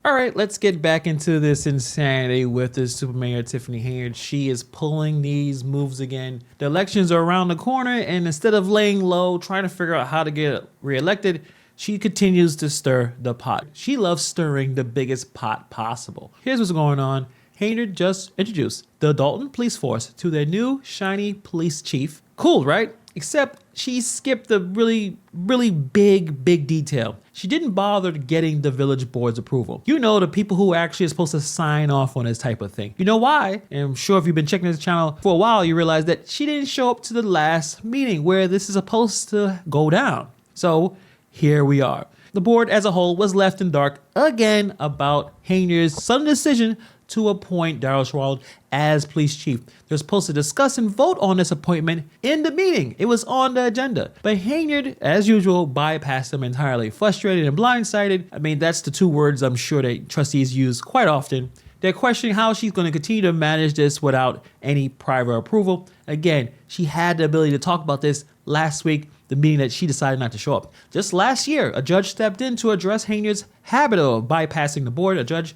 All right, let's get back into this insanity with the super mayor Tiffany Henyard. She is pulling these moves again. The elections are around the corner, and instead of laying low, trying to figure out how to get reelected, she continues to stir the pot. She loves stirring the biggest pot possible. Here's what's going on. Henyard just introduced the Dalton Police Force to their new shiny police chief. Cool, right? Except she skipped the really big detail. She didn't bother getting the village board's approval. You know, the people who actually are supposed to sign off on this type of thing. You know why? And I'm sure if you've been checking this channel for a while, you realize that she didn't show up to the last meeting where this is supposed to go down. So here we are. The board as a whole was left in dark again about Henyard's sudden decision to appoint Daryl Schwald as police chief. They're supposed to discuss and vote on this appointment in the meeting. It was on the agenda. But Henyard, as usual, bypassed them entirely. Frustrated and blindsided. I mean, that's the two words I'm sure that trustees use quite often. They're questioning how she's going to continue to manage this without any prior approval. Again, she had the ability to talk about this last week, the meeting that she decided not to show up. Just last year, a judge stepped in to address Henyard's habit of bypassing the board. A judge.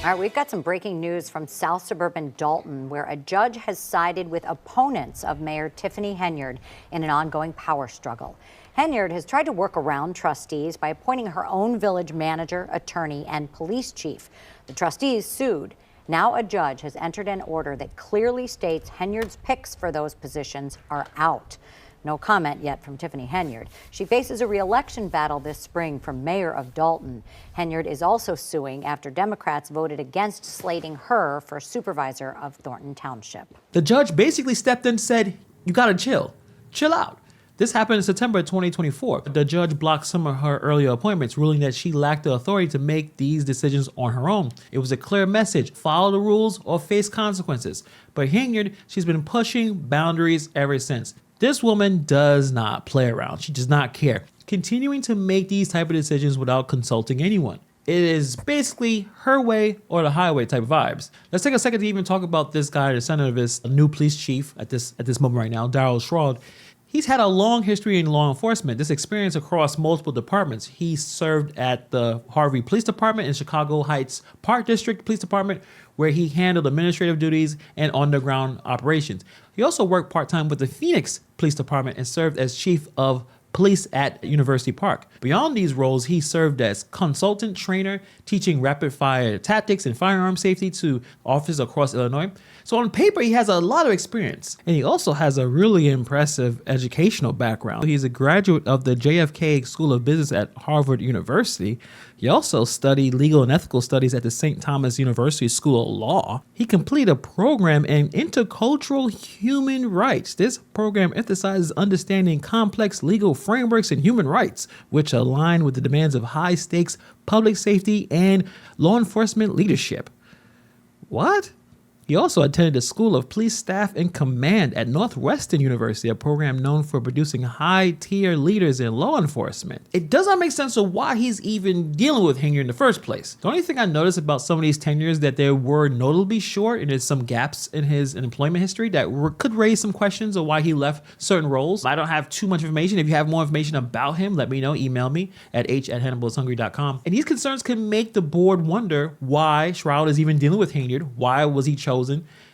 All right, we've got some breaking news from South Suburban Dalton, where a judge has sided with opponents of Mayor Tiffany Henyard in an ongoing power struggle. Henyard has tried to work around trustees by appointing her own village manager, attorney, and police chief. The trustees sued. Now a judge has entered an order that clearly states Henyard's picks for those positions are out. No comment yet from Tiffany Henyard. She faces a re-election battle this spring from mayor of Dalton. Henyard is also suing after Democrats voted against slating her for supervisor of Thornton Township. The judge basically stepped in and said, you gotta chill out. This happened in September 2024. The judge blocked some of her earlier appointments, ruling that she lacked the authority to make these decisions on her own. It was a clear message: follow the rules or face consequences. But Henyard, she's been pushing boundaries ever since. This woman does not play around. She does not care, continuing to make these type of decisions without consulting anyone. It is basically her way or the highway type of vibes. Let's take a second to even talk about this guy, the son of his new police chief at this moment right now, Daryl Schwald. He's had a long history in law enforcement, this experience across multiple departments. He served at the Harvey Police Department and Chicago Heights Park District Police Department, where he handled administrative duties and underground operations. He also worked part-time with the Phoenix Police Department and served as chief of police at University Park. Beyond these roles, he served as consultant trainer, teaching rapid fire tactics and firearm safety to officers across Illinois. So on paper, he has a lot of experience, and he also has a really impressive educational background. He's a graduate of the JFK School of Business at Harvard University. He also studied legal and ethical studies at the St. Thomas University School of Law. He completed a program in intercultural human rights. This program emphasizes understanding complex legal frameworks and human rights, which align with the demands of high-stakes public safety and law enforcement leadership. What? He also attended the School of Police Staff and Command at Northwestern University, a program known for producing high-tier leaders in law enforcement. It does not make sense of why he's even dealing with Henyard in the first place. The only thing I noticed about some of these tenures that they were notably short, and there's some gaps in his employment history that could raise some questions of why he left certain roles. I don't have too much information. If you have more information about him, let me know. Email me at h@hannibalishungry.com. And these concerns can make the board wonder why Schwald is even dealing with Henyard. Why was he chosen?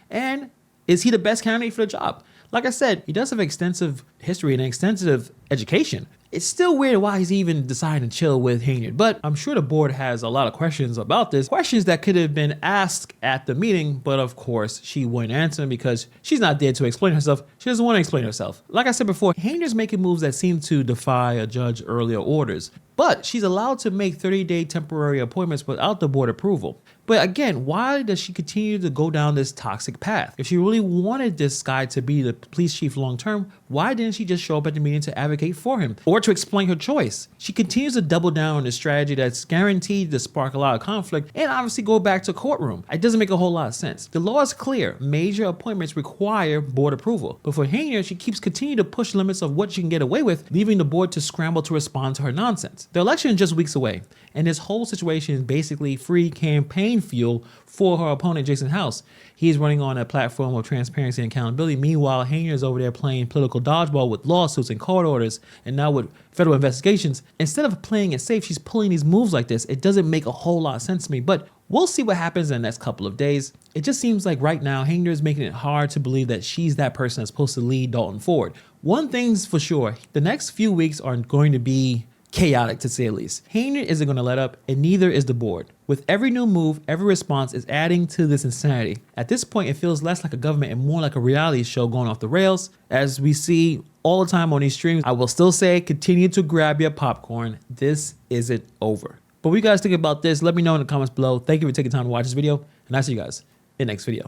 And is he the best candidate for the job? Like I said, he does have extensive history and extensive education. It's still weird why he's even deciding to chill with Henyard, but I'm sure the board has a lot of questions about this. Questions that could have been asked at the meeting, but of course she wouldn't answer them because she's not there to explain herself. She doesn't want to explain herself. Like I said before, Henyard's making moves that seem to defy a judge's earlier orders, but she's allowed to make 30-day temporary appointments without the board approval. But again, why does she continue to go down this toxic path? If she really wanted this guy to be the police chief long term, why didn't she just show up at the meeting to advocate for him or to explain her choice? She continues to double down on a strategy that's guaranteed to spark a lot of conflict and obviously go back to courtroom. It doesn't make a whole lot of sense. The law is clear. Major appointments require board approval. But for Henyard, she keeps continuing to push limits of what she can get away with, leaving the board to scramble to respond to her nonsense. The election is just weeks away, And this whole situation is basically free campaign fuel for her opponent, Jason House. He's running on a platform of transparency and accountability. Meanwhile, Henyard is over there playing political dodgeball with lawsuits and court orders, and now with federal investigations. Instead of playing it safe, she's pulling these moves like this. It doesn't make a whole lot of sense to me, but we'll see what happens in the next couple of days. It just seems like right now, Henyard is making it hard to believe that she's that person that's supposed to lead Dalton forward. One thing's for sure, the next few weeks are going to be chaotic, to say the least. Henyard isn't going to let up, and neither is the board. With every new move, every response is adding to this insanity. At this point, it feels less like a government and more like a reality show going off the rails. As we see all the time on these streams, I will still say, continue to grab your popcorn. This isn't over. But what you guys think about this? Let me know in the comments below. Thank you for taking time to watch this video, and I'll see you guys in the next video.